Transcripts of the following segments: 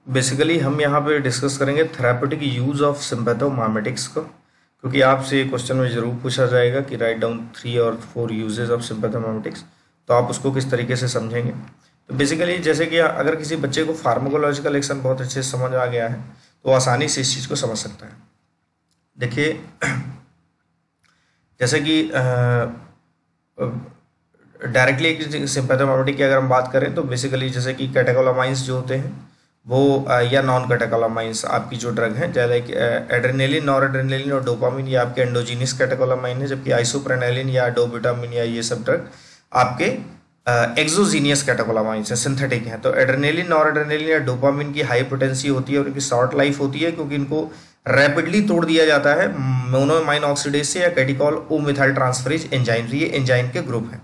Basically हम यहाँ पे डिस्कस करेंगे थेरापेटिक यूज ऑफ सिम्पैथोमाइमेटिक्स को, क्योंकि आपसे क्वेश्चन में ज़रूर पूछा जाएगा कि राइट डाउन 3 और 4 यूजेस ऑफ सिम्पैथोमाइमेटिक्स, तो आप उसको किस तरीके से समझेंगे। तो बेसिकली जैसे कि अगर किसी बच्चे को फार्माकोलॉजिकल एक्शन बहुत अच्छे से समझ आ गया है तो आसानी से इस चीज़ को समझ सकता है। देखिए जैसे कि डायरेक्टली एक सिम्पैथोमाइमेटिक की अगर हम बात करें तो बेसिकली जैसे कि कैटेकोलामाइंस जो होते हैं वो या नॉन कैटेकोलामाइंस आपकी जो ड्रग हैं, जैसे एड्रेनलिन, नॉर एड्रेनलिन और डोपामिन ये आपके एंडोजीनियस कैटेकोलामाइन है, जबकि आइसोप्रेनालिन या डोबिटामिन या ये सब ड्रग आपके एक्सोजीनियस कैटेकोलामाइंस है, सिंथेटिक हैं। तो एड्रेनलिन, नॉर एड्रेनलिन या डोपामिन की हाई पोटेंसी होती है और इनकी शॉर्ट लाइफ होती है, क्योंकि इनको रैपिडली तोड़ दिया जाता है मोनोमाइन ऑक्सीडेज से या कैटिकॉल ओ मिथाइल ट्रांसफरेज एंजाइम, ये एंजाइम के ग्रुप हैं।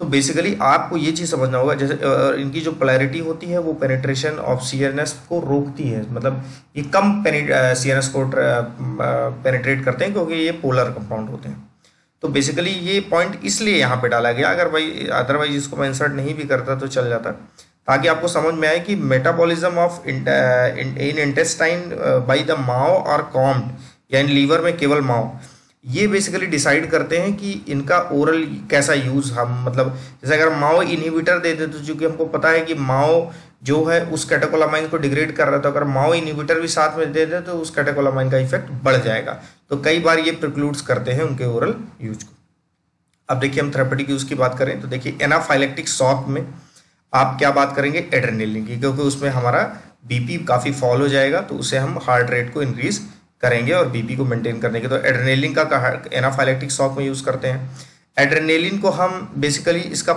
तो बेसिकली आपको ये चीज़ समझना होगा, जैसे इनकी जो पोलैरिटी होती है वो पेनिट्रेशन ऑफ सीएनएस को रोकती है, मतलब ये कम सीएनएस को पेनिट्रेट करते हैं क्योंकि ये पोलर कंपाउंड होते हैं। तो बेसिकली ये पॉइंट इसलिए यहाँ पे डाला गया, अगर भाई अदरवाइज इसको मैं इंसर्ट नहीं भी करता तो चल जाता, ताकि आपको समझ में आए कि metabolism of in intestine by the MAO और कॉम्ड, या इन लीवर में केवल माओ, ये बेसिकली डिसाइड करते हैं कि इनका ओरल कैसा यूज़ हम, मतलब जैसे अगर माओ इनहिबिटर दे दे तो चूंकि हमको पता है कि माओ जो है उस कैटेकोलामाइन को डिग्रेड कर रहा है, तो अगर माओ इनहिबिटर भी साथ में दे दे तो उस कैटेकोलामाइन का इफेक्ट बढ़ जाएगा। तो कई बार ये प्रिक्लूड्स करते हैं उनके ओरल यूज को। अब देखिए हम थेरेपेटिक यूज की बात करें तो देखिए एनाफाइलेक्टिक शॉक में आप क्या बात करेंगे, एड्रेनलिन की, क्योंकि उसमें हमारा बीपी काफ़ी फॉल हो जाएगा, तो उससे हम हार्ट रेट को इंक्रीज करेंगे और बीपी को मेंटेन करने के, तो एड्रेनलिन का एनाफाइलेक्टिक शॉक में यूज़ करते हैं। एड्रेनलिन को हम बेसिकली इसका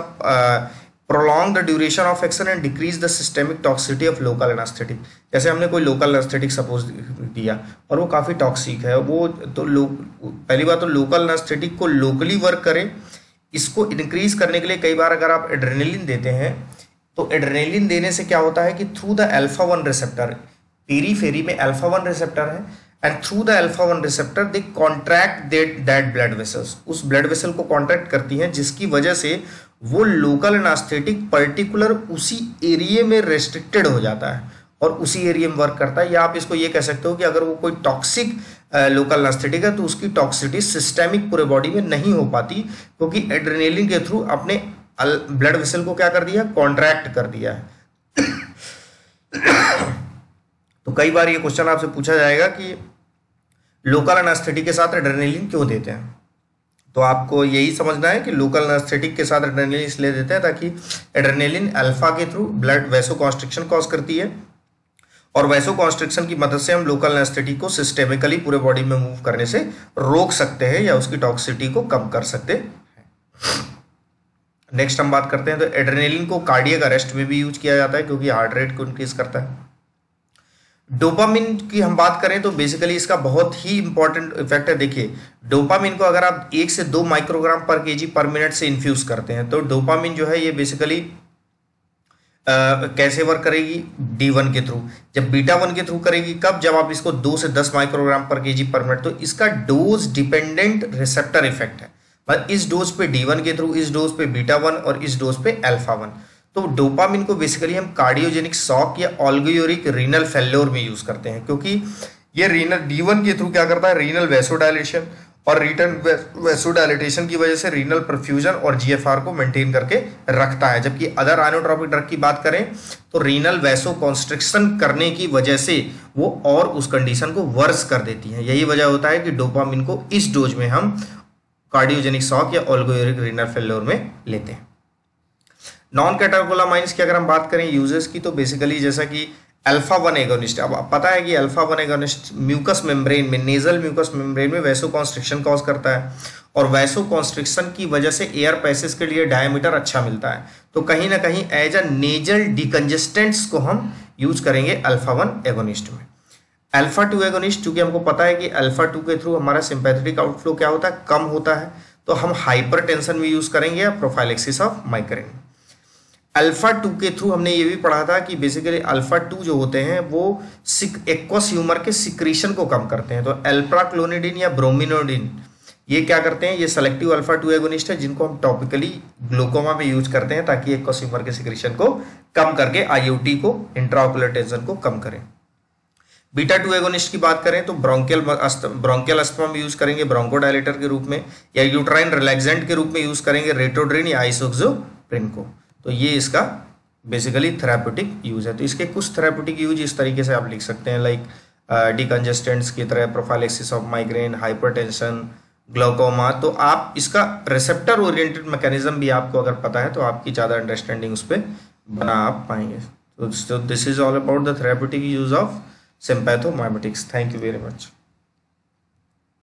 prolong the duration of action and decrease the systemic toxicity of local anaesthetic. जैसे हमने कोई लोकल एनास्थेटिक सपोज दिया और वो काफ़ी टॉक्सिक है, वो तो पहली बात तो लोकल एनास्थेटिक को लोकली वर्क करे, इसको इंक्रीज करने के लिए कई बार अगर आप एड्रेनलिन देते हैं तो एड्रेनलिन देने से क्या होता है कि through the alpha 1 receptor, periphery में अल्फा 1 रिसेप्टर है, and through the alpha 1 receptor they contract that blood vessels, उस ब्लड वेसल को कॉन्ट्रैक्ट करती हैं, जिसकी वजह से वो लोकल एनास्थेटिक पर्टिकुलर उसी एरिया में रेस्ट्रिक्टेड हो जाता है और उसी एरिया में वर्क करता है। या आप इसको ये कह सकते हो कि अगर वो कोई टॉक्सिक लोकल एनास्थेटिक है तो उसकी टॉक्सिसिटी सिस्टेमिक पूरे बॉडी में नहीं हो पाती, क्योंकि एड्रेनलिन के थ्रू अपने ब्लड वेसल को क्या कर दिया, कॉन्ट्रैक्ट कर दिया है। तो कई बार ये क्वेश्चन आपसे पूछा जाएगा कि लोकल एनास्थेटिक के साथ एड्रेनलिन क्यों देते हैं, तो आपको यही समझना है कि लोकल एनास्थेटिक के साथ एड्रेनलिन इसलिए देते हैं ताकि एड्रेनलिन अल्फा के थ्रू ब्लड वैसोकॉन्स्ट्रिक्शन कॉज करती है, और वैसोकॉन्स्ट्रिक्शन की मदद से हम लोकल एनास्थेटिक को सिस्टेमिकली पूरे बॉडी में मूव करने से रोक सकते हैं या उसकी टॉक्सिसिटी को कम कर सकते हैं। नेक्स्ट हम बात करते हैं तो एड्रेनलिन को कार्डियक अरेस्ट में भी यूज किया जाता है क्योंकि हार्ट रेट को इंक्रीज करता है। डोपामिन की हम बात करें तो बेसिकली इसका बहुत ही इंपॉर्टेंट इफेक्ट है। देखिए डोपामिन को अगर आप 1 से 2 माइक्रोग्राम पर केजी पर मिनट से इन्फ्यूज करते हैं तो डोपामिन जो है ये बेसिकली कैसे वर्क करेगी, D1 के थ्रू। जब बीटा 1 के थ्रू करेगी कब, जब आप इसको 2 से 10 माइक्रोग्राम पर केजी पर मिनट, तो इसका डोज डिपेंडेंट रिसेप्टर इफेक्ट है, मतलब इस डोज पे D1 के थ्रू, इस डोज पे बीटा 1 और इस डोज पे अल्फा 1। तो डोपामिन को बेसिकली हम कार्डियोजेनिक शॉक या ऑल्गोयूरिक रीनल फेल्योर में यूज करते हैं, क्योंकि ये रीनल D1 के थ्रू क्या करता है, रीनल वैसोडाइलेशन, और रिटर्न वैसोडाइलेटेशन की वजह से रीनल परफ्यूजन और GFR को मेंटेन करके रखता है। जबकि अदर आइनोट्रोपिक ड्रग की बात करें तो रीनल वैसोकॉन्स्ट्रिक्शन करने की वजह से वो और उस कंडीशन को वर्स कर देती है। यही वजह होता है कि डोपामिन को इस डोज में हम कार्डियोजेनिक शॉक या ऑल्गोयूरिक रीनल फेल्योर में लेते हैं। नॉन कैटेकोलामाइंस की अगर हम बात करें यूजेस की, तो बेसिकली जैसा कि अल्फा 1 एगोनिस्ट, अब पता है कि अल्फा 1 एगोनिस्ट म्यूकस मेम्ब्रेन में, नेजल म्यूकस मेम्ब्रेन में वैसोकॉन्स्ट्रिक्शन कॉज करता है, और वैसोकॉन्स्ट्रिक्शन की वजह से एयर पैसेज के लिए डायमीटर अच्छा मिलता है, तो कहीं ना कहीं एज अ नेजल डिकंजेस्टेंट्स को हम यूज करेंगे अल्फा 1 एगोनिस्ट में। अल्फा 2 एगोनिस्ट, चूंकि हमको पता है कि अल्फा 2 के थ्रू हमारा सिंपैथेटिक आउटफ्लो क्या होता है, कम होता है, तो हम हाइपरटेंशन में यूज करेंगे या प्रोफाइलेक्सिस ऑफ माइग्रेन। अल्फा 2 के थ्रू हमने ये भी पढ़ा था कि बेसिकली अल्फा 2 जो होते हैं वो एक्वस ह्यूमर के सिक्रीशन को कम करते हैं, तो अल्प्राक्लोनिडिन या ब्रोमिनोडिन ये क्या करते हैं, ये सेलेक्टिव अल्फा 2 एगोनिस्ट है जिनको हम टॉपिकली ग्लूकोमा में यूज करते हैं ताकि एक कंज्यूमर के सिक्रेशन को कम करके आईओटी को, इंट्राओकुलर टेंशन को कम करें। बीटा 2 एगोनिस्ट की बात करें तो ब्रोंकियल अस्थमा में यूज करेंगे ब्रोंकोडायलेटर के रूप में, या यूट्राइन रिलैक्सेंट के रूप में यूज करेंगे रेटोड्रिन या आइसोक्सोप्रिन को। तो ये इसका बेसिकली थेराप्यूटिक यूज है। तो इसके कुछ थेराप्यूटिक यूज इस तरीके से आप लिख सकते हैं, लाइक डिकंजेस्टेंट्स की तरह, prophylaxis of migraine, hypertension, glaucoma. तो आप इसका रिसेप्टर ओरिएंटेड मैकेनिज्म भी आपको अगर पता है तो आपकी ज़्यादा अंडरस्टैंडिंग उस पर बना आप पाएंगे। तो this is all about the therapeutic use of sympathomimetics. Thank you very much.